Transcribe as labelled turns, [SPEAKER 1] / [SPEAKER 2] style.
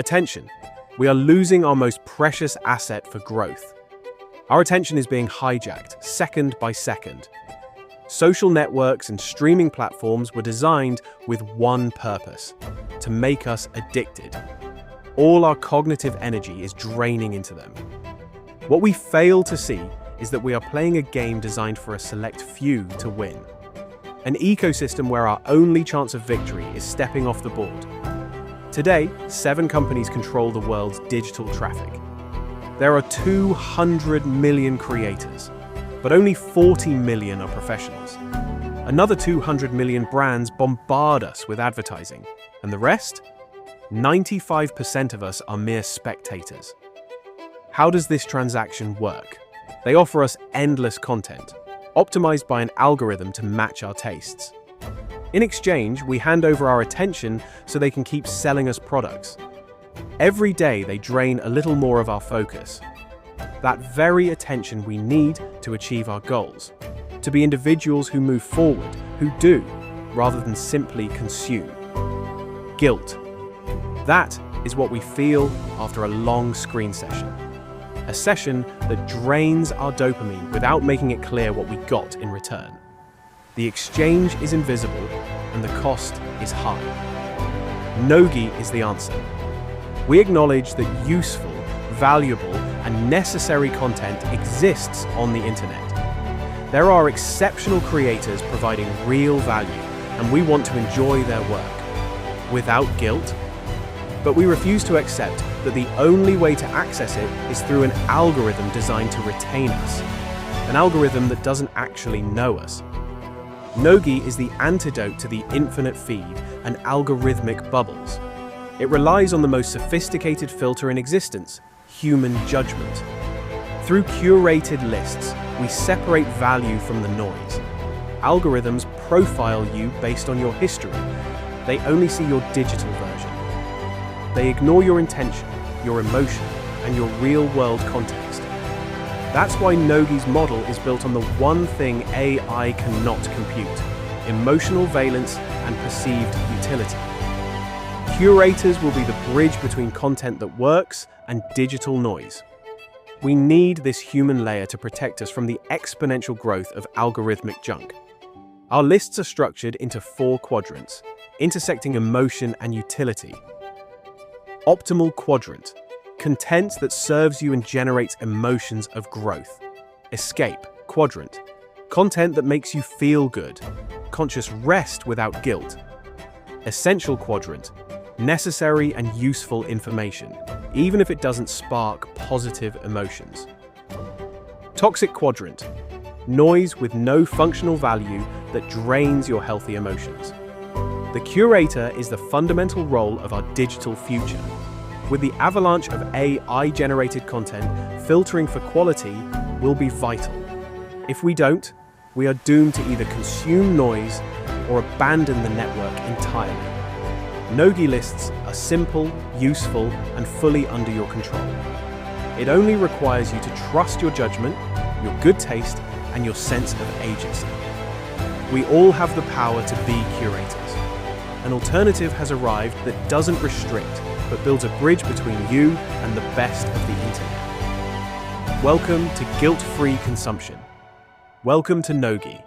[SPEAKER 1] Attention. We are losing our most precious asset for growth. Our attention is being hijacked second by second. Social networks and streaming platforms were designed with one purpose: to make us addicted. All our cognitive energy is draining into them. What we fail to see is that we are playing a game designed for a select few to win. An ecosystem where our only chance of victory is stepping off the board. Today, 7 companies control the world's digital traffic. There are 200 million creators, but only 40 million are professionals. Another 200 million brands bombard us with advertising, and the rest? 95% of us are mere spectators. How does this transaction work? They offer us endless content, optimized by an algorithm to match our tastes. In exchange, we hand over our attention so they can keep selling us products. Every day, they drain a little more of our focus. That very attention we need to achieve our goals, to be individuals who move forward, who do, rather than simply consume. Guilt. That is what we feel after a long screen session. A session that drains our dopamine without making it clear what we got in return. The exchange is invisible and the cost is high. Nogui is the answer. We acknowledge that useful, valuable, and necessary content exists on the internet. There are exceptional creators providing real value, and we want to enjoy their work without guilt. But we refuse to accept that the only way to access it is through an algorithm designed to retain us, an algorithm that doesn't actually know us. Nogui is the antidote to the infinite feed and algorithmic bubbles. It relies on the most sophisticated filter in existence, human judgment. Through curated lists, we separate value from the noise. Algorithms profile you based on your history. They only see your digital version. They ignore your intention, your emotion, and your real-world context. That's why Nogui's model is built on the one thing AI cannot compute: emotional valence and perceived utility. Curators will be the bridge between content that works and digital noise. We need this human layer to protect us from the exponential growth of algorithmic junk. Our lists are structured into 4 quadrants, intersecting emotion and utility. Optimal quadrant: content that serves you and generates emotions of growth. Escape quadrant: content that makes you feel good, conscious rest without guilt. Essential quadrant: necessary and useful information, even if it doesn't spark positive emotions. Toxic quadrant: noise with no functional value that drains your healthy emotions. The curator is the fundamental role of our digital future. With the avalanche of AI-generated content, filtering for quality will be vital. If we don't, we are doomed to either consume noise or abandon the network entirely. Nogui lists are simple, useful, and fully under your control. It only requires you to trust your judgment, your good taste, and your sense of agency. We all have the power to be curators. An alternative has arrived that doesn't restrict, but builds a bridge between you and the best of the internet. Welcome to guilt-free consumption. Welcome to Nogui.